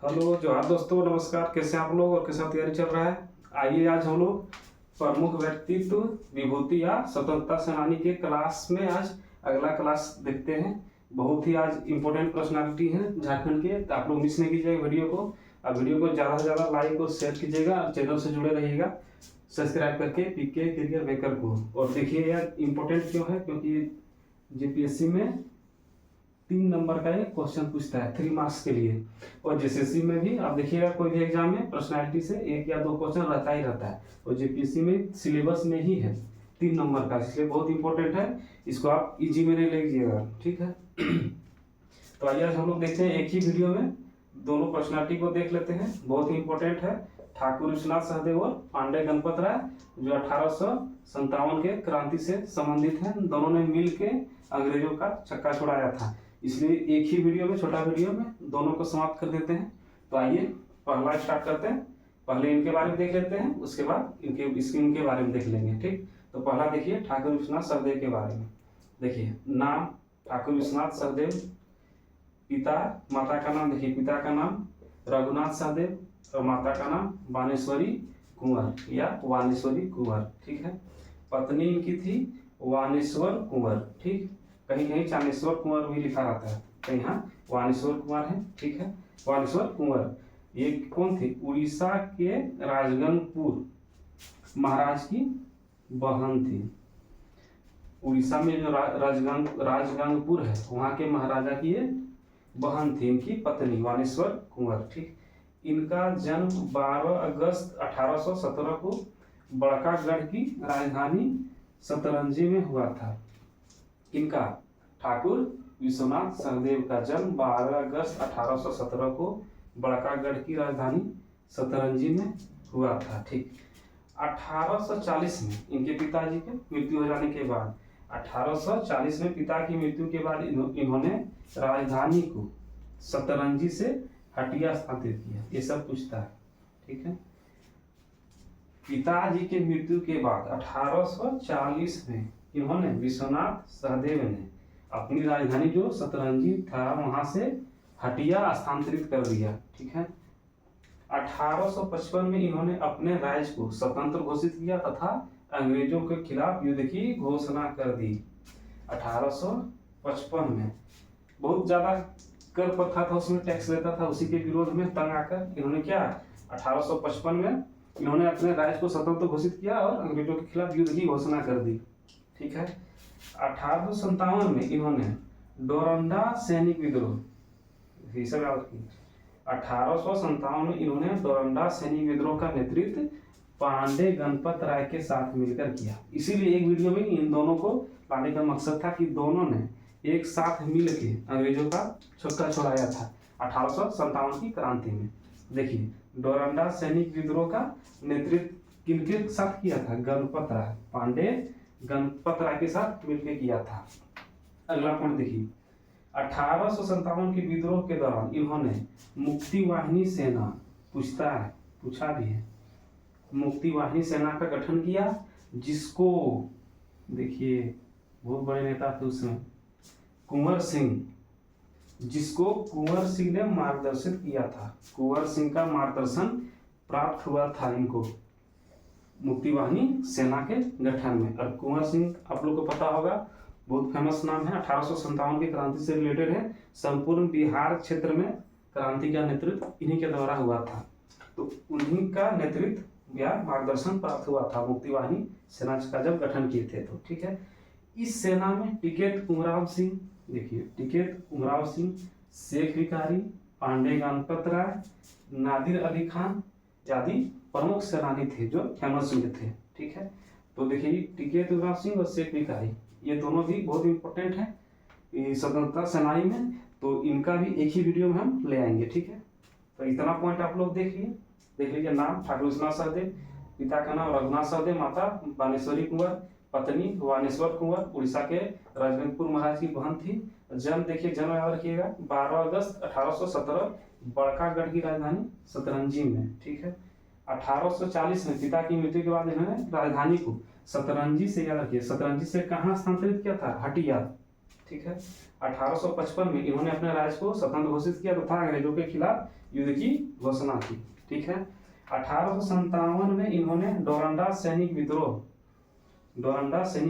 Hello जोहार दोस्तों, नमस्कार। कैसे आप लोग और कैसा तैयारी चल रहा है? आइए आज हम लोग प्रमुख व्यक्तित्व विभूति या स्वतंत्रता सेनानी के क्लास में आज अगला क्लास देखते हैं। बहुत ही आज इम्पोर्टेंट पर्सनालिटी है झारखंड के, तो आप लोग मिस नहीं कीजिएगा वीडियो को। और वीडियो को ज़्यादा से ज़्यादा लाइक और शेयर कीजिएगा और चैनल से जुड़े रहिएगा सब्सक्राइब करके पीके करियर बेकर को। और देखिए यार इम्पोर्टेंट क्यों है, क्योंकि जीपीएससी में 3 नंबर का एक क्वेश्चन पूछता है 3 मार्क्स के लिए। और जेसीसी में भी आप देखिएगा कोई भी एग्जाम में पर्सनालिटी से 1 या 2 क्वेश्चन रहता ही रहता है। और जीपीएससी में सिलेबस में ही है 3 नंबर का, इसलिए बहुत इंपॉर्टेंट है। इसको आप इजी में नहीं लीजिएगा, ठीक है। तो आइए आज हम लोग देखते हैं एक ही वीडियो में दोनों पर्सनालिटी को देख लेते हैं। बहुत ही इंपॉर्टेंट है। ठाकुर विश्वनाथ सहदेव और पांडे गणपत राय जो 1857 के क्रांति से संबंधित हैं। दोनों ने मिल के अंग्रेजों का चक्का छुड़ाया था, इसलिए एक ही वीडियो में, छोटा वीडियो में दोनों को समाप्त कर देते हैं। तो आइए पहला स्टार्ट करते हैं। पहले इनके बारे में देख लेते हैं, उसके बाद इनके बारे में देख लेंगे, ठीक। तो पहला देखिए ठाकुर विश्वनाथ सहदेव के बारे में। देखिए नाम ठाकुर विश्वनाथ सहदेव, पिता माता का नाम देखिए, पिता का नाम रघुनाथ सहदेव और माता का नाम बानेश्वरी कुंवर या वानेश्वरी कुंवर, ठीक है। पत्नी इनकी थी वानेश्वर कुंवर, ठीक। कहीं कहीं चानेश्वर कुंवर भी लिखा रहता है, कहीं यहाँ वानेश्वर कुंवर है, ठीक है। वानेश्वर कुंवर ये कौन थे? उड़ीसा के राजगंगपुर महाराज की बहन थी। उड़ीसा में जो राजगंगपुर है वहाँ के महाराजा की ये बहन थी, इनकी पत्नी वानेश्वर कुंवर, ठीक। इनका जन्म 12 अगस्त 1817 को बड़कागढ़ की राजधानी सतरंजी में हुआ था। इनका ठाकुर विश्वनाथ सहदेव का जन्म 12 अगस्त 1817 को बड़कागढ़ की राजधानी सतरंजी में हुआ था, ठीक। 1840 में इनके पिताजी के मृत्यु हो जाने के बाद 1840 में पिता की मृत्यु के बाद इन्होंने राजधानी को सतरंजी से हटिया स्थानांतरित किया। ये सब पूछता है, ठीक है। पिताजी के मृत्यु के बाद 1840 में इन्होंने विश्वनाथ सहदेव ने अपनी राजधानी जो सतरंजी था वहां से हटिया स्थानांतरित कर दिया, ठीक है। 1855 में इन्होंने अपने राज्य को स्वतंत्र घोषित किया तथा अंग्रेजों के खिलाफ युद्ध की घोषणा कर दी। 1855 में बहुत ज्यादा कर प्रथा था, उसमें टैक्स लेता था, उसी के विरोध में तंग आकर इन्होंने क्या 1855 में इन्होंने अपने राज्य को स्वतंत्र घोषित किया और अंग्रेजों के खिलाफ युद्ध की घोषणा कर दी, ठीक है। 1857 में इन्होंने डोरंडा सैनिक विद्रोह 1857 में इन्होंने डोरंडा सैनिक विद्रोह का नेतृत्व पांडे गणपत राय के साथ मिलकर किया। इसीलिए एक वीडियो में इन दोनों को लाने का मकसद था कि दोनों ने एक साथ मिलकर अंग्रेजों का छक्का छुड़ाया था 1857 की क्रांति में। देखिए डोरंडा सैनिक विद्रोह का नेतृत्व किनके साथ किया था? गणपत राय, पांडे गणपत राय के साथ मिलकर किया था। अगला पॉइंट देखिए 1857 के विद्रोह के दौरान इन्होंने मुक्ति वाहिनी सेना पूछा भी है, मुक्ति वाहिनी सेना का गठन किया, जिसको देखिए बहुत बड़े नेता थे उसमें कुंवर सिंह, जिसको कुंवर सिंह ने मार्गदर्शित किया था। कुंवर सिंह का मार्गदर्शन प्राप्त हुआ था इनको मुक्ति वाहिनी सेना के गठन में। और कुंवर सिंह आप लोग को पता होगा, बहुत फेमस नाम है, 1857 की क्रांति से रिलेटेड है। संपूर्ण बिहार क्षेत्र में क्रांति का नेतृत्व इन्हीं के द्वारा हुआ था, तो उन्हीं का नेतृत्व या मार्गदर्शन प्राप्त हुआ था मुक्ति वाहिनी सेना का जब गठन किए थे, तो ठीक है। इस सेना में टिकैत उमराव सिंह, देखिए टिकैत उमराव सिंह, शेख भिखारी, पांडे गणपत राय, नादिर अली खान आदि प्रमुख सेनानी थे जो फेमस हुए थे, ठीक है। तो देखिए टिकैत उमराव सिंह और शेख भिखारी ये दोनों भी बहुत इंपॉर्टेंट है स्वतंत्रता सेनानी में, तो इनका भी एक ही वीडियो में हम ले आएंगे, ठीक है। तो इतना पॉइंट आप लोग देख लीजिए। नाम ठाकुर विश्वनाथ सहदेव, पिता का नाम रघुनाथ सहदेव, माता बानेश्वरी कुंवर, पत्नी वानेश्वर कुंवर, उड़ीसा के राजगंगपुर महाराज की बहन थी। जन्म देखिए, जन्म याद रखिएगा 12 अगस्त 1817 बड़कागढ़ की राजधानी सतरंजी में, ठीक है। 1840 में पिता की मृत्यु के बाद इन्होंने राजधानी को सतरंजी से, याद रखिए सतरंजी से कहाँ स्थानांतरित किया था? हटिया, ठीक है। 1855 में इन्होंने अपने राज्य को स्वतंत्र घोषित किया तथा अंग्रेजों के खिलाफ युद्ध की घोषणा की, ठीक है। 1857 में इन्होंने डोरंडा सैनिक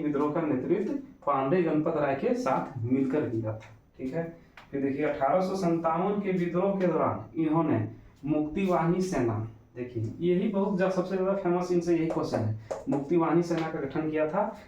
विद्रोह का नेतृत्व पांडे गणपत राय के साथ मिलकर किया था, ठीक है। फिर देखिए 1857 के विद्रोह के दौरान इन्होंने मुक्तिवाहिनी सेना, देखिए यही बहुत सबसे ज्यादा फेमस इनसे यही क्वेश्चन है, मुक्तिवाहिनी सेना का गठन किया था,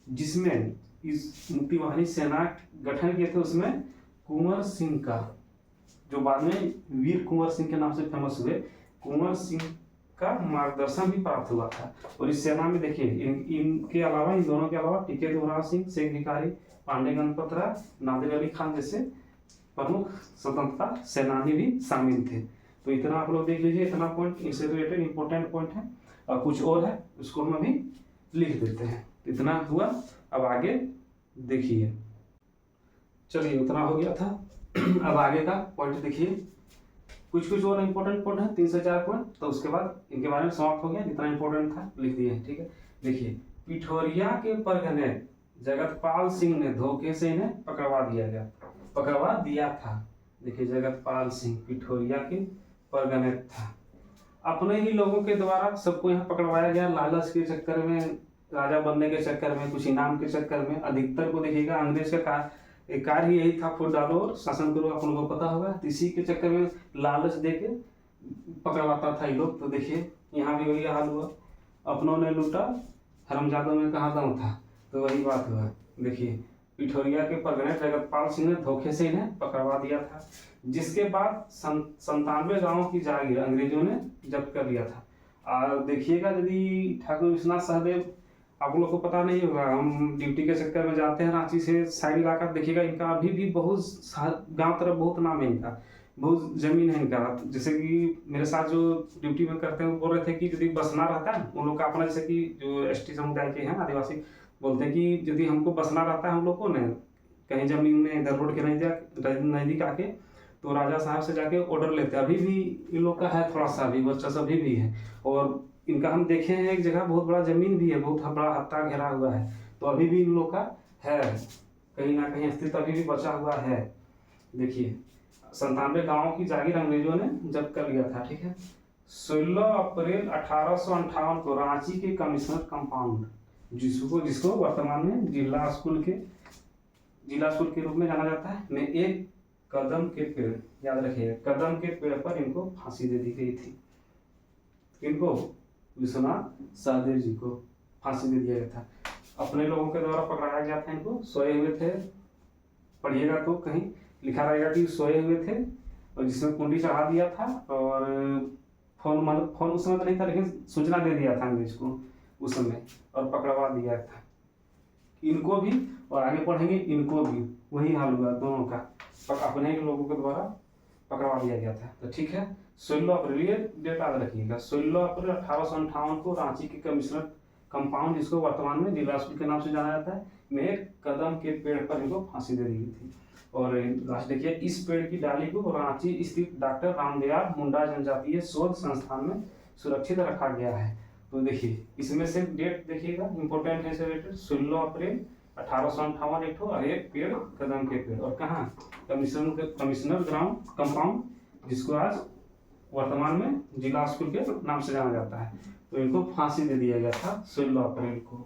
जिसमें इस मुक्तिवाहिनी सेना गठन किए थे उसमें कुंवर सिंह का, जो बाद में वीर कुंवर सिंह के नाम से फेमस हुए, कुंवर सिंह का मार्गदर्शन भी प्राप्त हुआ था। और इस सेना में देखिए इनके अलावा, इन दोनों के अलावा टीके दुर्रा सिंह, शेख भिखारी, पांडे गणपत राय, नादिर अली खान जैसे प्रमुख स्वतंत्रता सेनानी भी शामिल थे। तो इतना आप लोग देख लीजिए, इतना पॉइंट इससे रिलेटेड इंपॉर्टेंट पॉइंट है, और कुछ और है उसको हम अभी लिख देते हैं। इतना हुआ, अब आगे देखिए। चलिए उतना हो गया था, अब आगे का पॉइंट देखिए। कुछ और इंपॉर्टेंट पॉइंट है, 3 से 4 पॉइंट, तो उसके बाद इनके बारे में समाप्त हो गया, जितना इंपॉर्टेंट था लिख दिए, ठीक है। देखिए पिठोरिया के परगने जगतपाल सिंह ने धोखे से इन्हें पकड़वा दिया था। देखिए जगतपाल सिंह पिठोरिया के परगने था, अपने ही लोगों के द्वारा सबको यहाँ पकड़वाया गया, लालच के चक्कर में, राजा बनने के चक्कर में, कुछ इनाम के चक्कर में। अधिकतर को देखिएगा अंग्रेज का कार्य यही था, फुट डालो और शासन करो, आप लोगों को पता होगा। इसी के चक्कर में लालच देके पकड़वाता था ये लोग। तो देखिए यहाँ भी वही हाल हुआ, अपनों ने लूटा हरमजादों में कहाँ दम था, तो वही बात हुआ। देखिए पिठोरिया के परगने जगतपाल सिंह ने धोखे से इन्हें पकड़वा दिया था, जिसके बाद 97 गांवों की जागीर अंग्रेजों ने जब्त कर लिया था। और देखिएगा यदि ठाकुर विश्वनाथ सहदेव, आप लोग को पता नहीं होगा, हम ड्यूटी के चक्कर में जाते हैं रांची से साइड इलाका, देखिएगा इनका अभी भी बहुत गांव तरफ बहुत नाम है इनका, बहुत जमीन है इनका। जैसे कि मेरे साथ जो ड्यूटी में करते हैं वो बोल रहे थे कि यदि बसना रहता है उन लोग का अपना, जैसे कि जो ST समुदाय के हैं आदिवासी, बोलते हैं कि यदि हमको बसना रहता है हम लोग को न कहीं जमीन में इधर रोड के नजदीक आके, तो राजा साहब से जाके ऑर्डर लेते हैं। अभी भी इन लोग का है थोड़ा सा, अभी वर्चस्व अभी भी है। और इनका हम देखे हैं एक जगह बहुत बड़ा जमीन भी है, बहुत बड़ा हत्ता घेरा हुआ है, तो अभी भी इन लोग का है, कहीं ना कहीं अस्तित्व अभी भी बचा हुआ है। देखिए 97 गांवों की जागीर अंग्रेजों ने जब्त कर लिया था, ठीक है। 16 अप्रैल 1858 को रांची के कमिश्नर कंपाउंड, जिसको वर्तमान में जिला स्कूल के रूप में जाना जाता है, में एक कदम के पेड़, याद रखिएगा, कदम के पेड़ पर इनको फांसी दे दी गई थी। इनको विश्वनाथ सहदेव जी को फांसी दे दिया गया था, अपने लोगों के द्वारा पकड़ाया गया था। इनको सोए हुए थे, पढ़िएगा तो कहीं लिखा रहेगा कि सोए हुए थे, और जिसमें कुंडी चढ़ा दिया था, और फोन उस समय तो नहीं था, लेकिन सूचना दे दिया था अंग्रेज को उस समय, और पकड़वा दिया था इनको भी। और आगे पढ़ेंगे इनको भी वही हाल हुआ दोनों का, अपने ही लोगों के द्वारा पकड़वा दिया गया था। तो ठीक है, 16 अप्रैल, ये डेट याद रखिएगा, 16 अप्रैल 1858 को रांची के कमिश्नर कंपाउंड, जिसको वर्तमान में जिला स्कूल के नाम से जाना जाता है, में एक कदम के पेड़ पर इनको फांसी दे दी गई थी। और लास्ट देखिए, इस पेड़ की डाली को रांची स्थित डॉक्टर रामदयाल मुंडा जनजातीय शोध संस्थान में सुरक्षित रखा गया है। तो देखिए इसमें से डेट देखिएगा, इंपॉर्टेंट है, 16 अप्रैल 1858 एक और एक पेड़ कदम के पेड़, और कहाँ, कमिश्नर ग्राउंड कंपाउंड, जिसको आज वर्तमान में जिला स्कूल के नाम से जाना जाता है। तो इनको फांसी दे दिया गया था 16 अप्रैल को।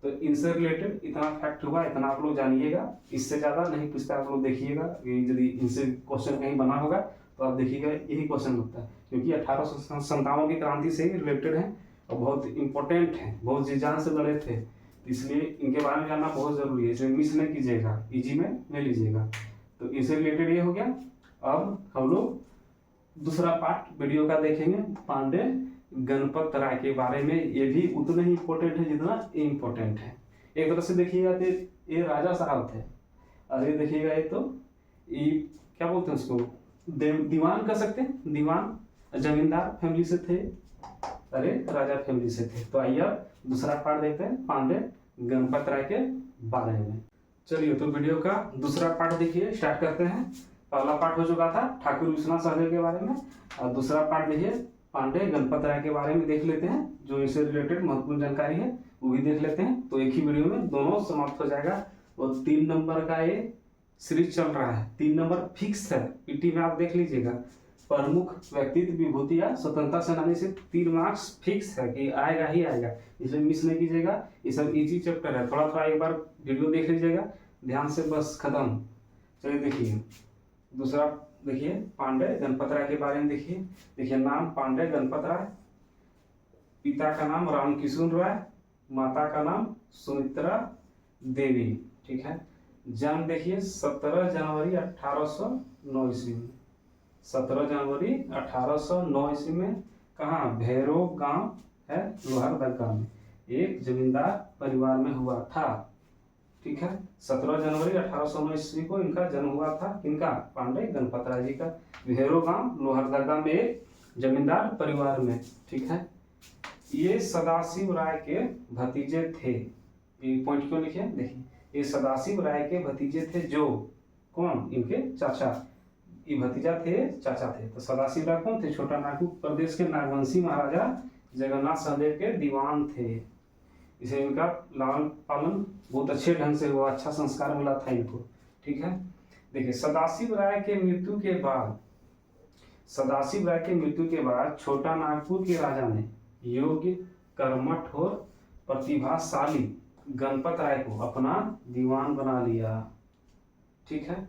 तो इनसे रिलेटेड इतना फैक्ट हुआ, इतना आप लोग जानिएगा, इससे ज़्यादा नहीं पूछता। आप लोग देखिएगा, यदि इनसे क्वेश्चन कहीं बना होगा तो आप देखिएगा यही क्वेश्चन होता है, क्योंकि 1857 की क्रांति से ही रिलेटेड है और बहुत इंपॉर्टेंट है, बहुत जी जान से लड़े थे, इसलिए इनके बारे में जानना बहुत जरूरी है। इसे मिस नहीं कीजिएगा, इजी में ले लीजिएगा। तो इससे रिलेटेड ये हो गया। अब हम लोग दूसरा पार्ट वीडियो का देखेंगे, पांडे गणपत राय के बारे में। ये भी उतना ही इम्पोर्टेंट है जितना इम्पोर्टेंट है। एक तरह से देखिएगा तो ये राजा साहब थे, और ये देखिएगा ये तो ये क्या बोलते हैं उसको, दीवान कर सकते हैं, दीवान जमींदार फैमिली से थे, अरे राजा फैमिली से थे। तो आइए दूसरा पार्ट देखते हैं पांडे गणपत राय के बारे में। चलिए तो वीडियो का दूसरा पार्ट देखिए, स्टार्ट करते हैं। पहला पार्ट हो चुका था ठाकुर विश्वनाथ सहदेव के बारे में, और दूसरा पार्ट देखिए पांडे गणपत राय के बारे में देख लेते हैं। जो इससे रिलेटेड महत्वपूर्ण जानकारी है वो भी देख लेते हैं। तो एक ही वीडियो में दोनों समाप्त हो जाएगा। और 3 नंबर का ये सीरीज चल रहा है। 3 नंबर फिक्स है, पीटी में आप देख लीजिएगा। प्रमुख व्यक्तित्व विभूति या स्वतंत्रता सेनानी से 3 मार्क्स फिक्स है कि आएगा ही आएगा, इसलिए मिस नहीं कीजिएगा। ये सब इजी चैप्टर है, थोड़ा थोड़ा एक बार वीडियो देख लीजिएगा ध्यान से, बस खत्म। चलिए देखिए दूसरा, देखिए पांडे गणपत राय के बारे में देखिए। देखिए नाम पांडे गणपत राय, पिता का नाम रामकिशोर राय, माता का नाम सुमित्रा देवी। ठीक है, जन्म देखिए 17 जनवरी 1809 ईस्वी में। 17 जनवरी 1809 ईस्वी में कहाँ, भैरव गांव है लोहरदगा में, एक जमींदार परिवार में हुआ था। ठीक है, 17 जनवरी 1809 ईस्वी को इनका जन्म हुआ था। किनका, पांडे गणपत राय जी का, भैरव गांव लोहरदगा में एक जमींदार परिवार में। ठीक है, ये सदाशिव राय के भतीजे थे। ये पॉइंट क्यों लिखे, देखिए ये सदाशिव राय के भतीजे थे, जो कौन, इनके चाचा, ये भतीजा थे, चाचा थे। तो सदाशिव राय कौन थे, छोटा नागपुर प्रदेश के नागवंशी महाराजा जगन्नाथ सहदेव के दीवान थे। इसे इनका लालन पालन बहुत अच्छे ढंग से हुआ, अच्छा संस्कार मिला था इनको। ठीक है, देखिए सदाशिव राय के मृत्यु के बाद, सदाशिव राय के मृत्यु के बाद छोटा नागपुर के राजा ने योग्य, कर्मठ और प्रतिभाशाली गणपत राय को अपना दीवान बना लिया। ठीक है,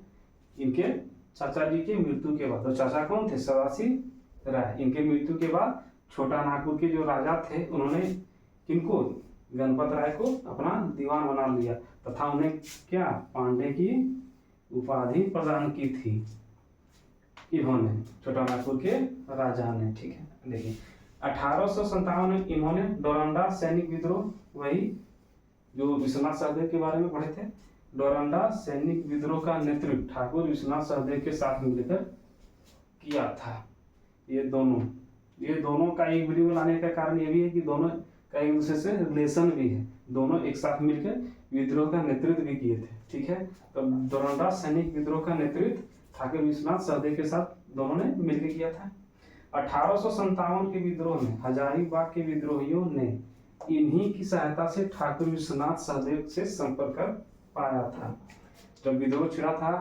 इनके चाचा जी के मृत्यु के बाद, तो चाचा कौन थे, सदाशिव राय। इनके मृत्यु के बाद छोटा नागपुर के जो राजा थे उन्होंने किनको, गणपत राय को अपना दीवान बना लिया तथा उन्हें क्या, पांडे की उपाधि प्रदान की थी इन्होंने, छोटा नागपुर के राजा ने। ठीक है, देखिए 1857 में इन्होंने डोरंडा सैनिक विद्रोह, वही जो विश्वनाथ सहदेव के बारे में पढ़े थे, डोरंडा सैनिक विद्रोह का नेतृत्व ठाकुर विश्वनाथ सहदेव के साथ मिलकर किया था। ये दोनों का एक वीडियो लाने का कारण ये भी है कि दोनों का एक दूसरे से रिलेशन भी है, दोनों एक साथ मिलकर विद्रोह का नेतृत्व भी किए थे। ठीक है, तो डोरंडा सैनिक विद्रोह का नेतृत्व ठाकुर विश्वनाथ सहदेव के साथ दोनों ने मिलकर किया था। 1857 के विद्रोह में हजारीबाग के विद्रोहियों ने इन्हीं की सहायता से ठाकुर विश्वनाथ सहदेव से संपर्क कर पाया था। जब विद्रोह छिड़ा था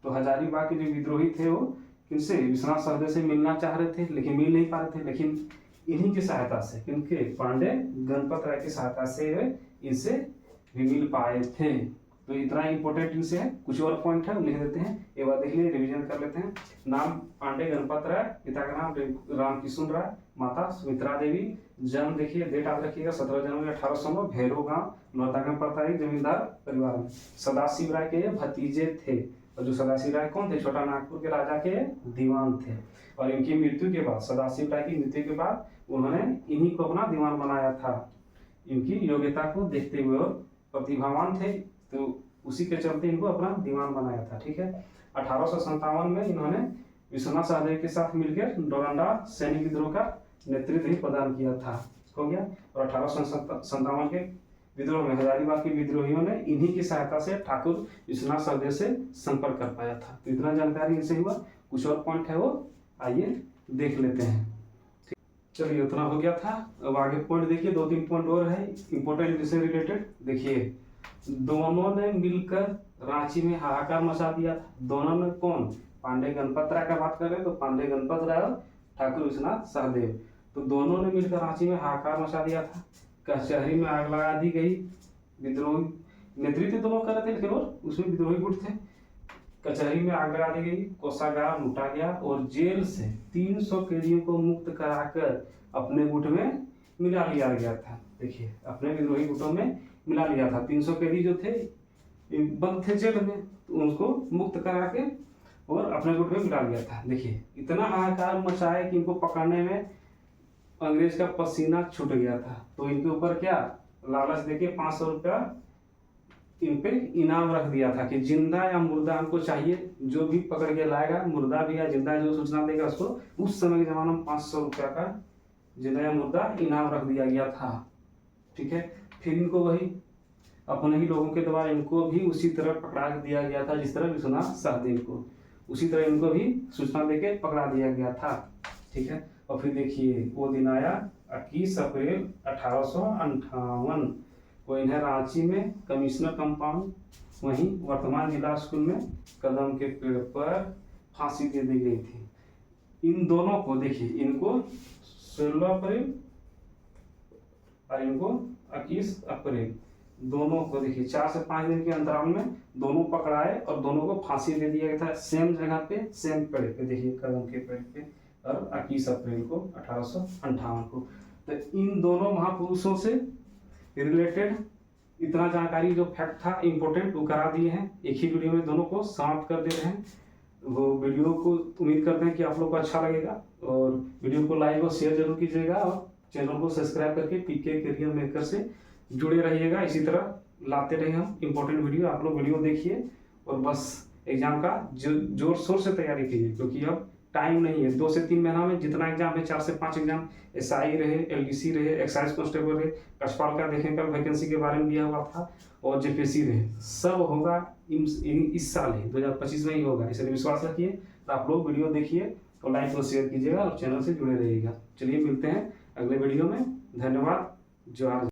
तो हजारीबाग के जो विद्रोही थे वो किनसे, विश्वनाथ सहदेव से मिलना चाह रहे थे लेकिन मिल नहीं पा रहे थे, लेकिन इन्हीं की सहायता से, किनके, पांडे गणपत राय की सहायता से इनसे भी मिल पाए थे। तो इतना इंपॉर्टेंट इनसे है। कुछ और पॉइंट है लिख देते हैं, एक बार देख लीजिए, रिवीजन कर लेते हैं। नाम पांडे गणपत राय, पिता का नाम रामकिशोर राय, माता सुमित्रा देवी। जन्म देखिए, डेट याद रखिएगा 17 जनवरी 1809, भैरव गांव लोहरदगा में पड़ता है, जमींदार परिवार में। सदाशिव राय के भतीजे थे, और जो सदाशिव राय कौन थे, छोटा नागपुर के राजा के दीवान थे। और इनकी मृत्यु के बाद, सदाशिव राय की मृत्यु के बाद उन्होंने इन्हीं को अपना दीवान बनाया था। इनकी योग्यता को देखते हुए और प्रतिभावान थे, तो उसी के चलते इनको अपना दीवान बनाया था। ठीक है, 1857 में इन्होंने विश्वनाथ सहदेव के साथ मिलकर डोरंडा सैनिक विद्रोह का नेतृत्व ही प्रदान किया था, हो गया। और 1857 के विद्रोह में हजारीबाग के विद्रोहियों ने इन्हीं की सहायता से ठाकुर विश्वनाथ सहदेव से संपर्क कर पाया था। तो इतना जानकारी इनसे हुआ। कुछ और पॉइंट है वो आइए देख लेते हैं। चलिए उतना हो गया था। अब आगे पॉइंट देखिए, 2-3 पॉइंट और है इंपॉर्टेंट इससे रिलेटेड। देखिए, दोनों ने मिलकर रांची में हाहाकार मचा दिया था। दोनों ने कौन, पांडे गणपत राय का बात कर रहे हैं तो पांडे गणपत राय और ठाकुर विश्वनाथ सहदेव, तो दोनों ने मिलकर रांची में हाहाकार मचा दिया था। कचहरी में आग लगा दी गई। विद्रोही नेतृत्व दोनों कर रहे थे लेकिन और उसमें विद्रोही गुट थे। कचहरी में आग लगा दी गई, कोषागार लूटा गया और जेल से 300 कैदियों को मुक्त कराकर अपने गुट में मिला लिया गया था। देखिए, अपने विद्रोही गुटों में मिला लिया था। 300 कैदी जो थे बंद थे जेल में, तो उनको मुक्त करा के और अपने गुट में मिला लिया था। देखिए, इतना हाहाकार मचाया कि इनको पकड़ने में अंग्रेज का पसीना छूट गया था। तो इनके ऊपर क्या, लालच देके 500 रुपया इन पे इनाम रख दिया था कि जिंदा या मुर्दा हमको चाहिए, जो भी पकड़ के लाएगा, मुर्दा भी या जिंदा जो सूचना देगा उसको, उस समय के जमाने में 500 रुपया का जिंदा या मुर्दा इनाम रख दिया गया था। ठीक है, फिर इनको वही अपने ही लोगों के द्वारा इनको भी उसी तरह पकड़ा दिया गया था जिस तरह विश्वनाथ सहदेव को, उसी तरह इनको भी सूचना देके पकड़ा दिया गया था। ठीक है, और फिर देखिए वो दिन आया 21 अप्रैल 1858 को इन्हें रांची में कमिश्नर कंपाउंड वहीं वर्तमान जिला स्कूल में कदम के पेड़ पर फांसी दे दी गई थी। इन दोनों को देखिए, इनको 16 अप्रैल और इनको 21 अप्रैल, दोनों को देखिए 4 से 5 दिन के अंतराल में दोनों पकड़ाए और दोनों को फांसी दे दिया गया था, सेम जगह पे, सेम पेड़ पे, देखिए कदम के पेड़ पे, और 21 अप्रैल को 1858 को। तो इन दोनों महापुरुषों से रिलेटेड इतना जानकारी जो फैक्ट था इम्पोर्टेंट वो करा दिए हैं, एक ही वीडियो में दोनों को समाप्त कर दे रहे हैं। वो वीडियो को उम्मीद करते हैं कि आप लोग को अच्छा लगेगा, और वीडियो को लाइक और शेयर जरूर कीजिएगा, और चैनल को सब्सक्राइब करके पीके करियर मेकर से जुड़े रहिएगा। इसी तरह लाते रहे हम इम्पोर्टेंट वीडियो, आप लोग वीडियो देखिए और बस एग्जाम का जोर शोर से तैयारी कीजिए, क्योंकि अब टाइम नहीं है। 2 से 3 महीना में जितना एग्जाम है, 4 से 5 एग्जाम, SI रहे, LDC रहे, एक्साइज कांस्टेबल रहे, कक्षपाल का देखें कल वैकेंसी के बारे में दिया हुआ था, और JPSC रहे, सब होगा इस साल ही 2025 में ही होगा, इसलिए विश्वास रखिए। तो आप लोग वीडियो देखिए और लाइक और शेयर कीजिएगा और चैनल से जुड़े रहिएगा। चलिए मिलते हैं अगले वीडियो में, धन्यवाद। जोहार।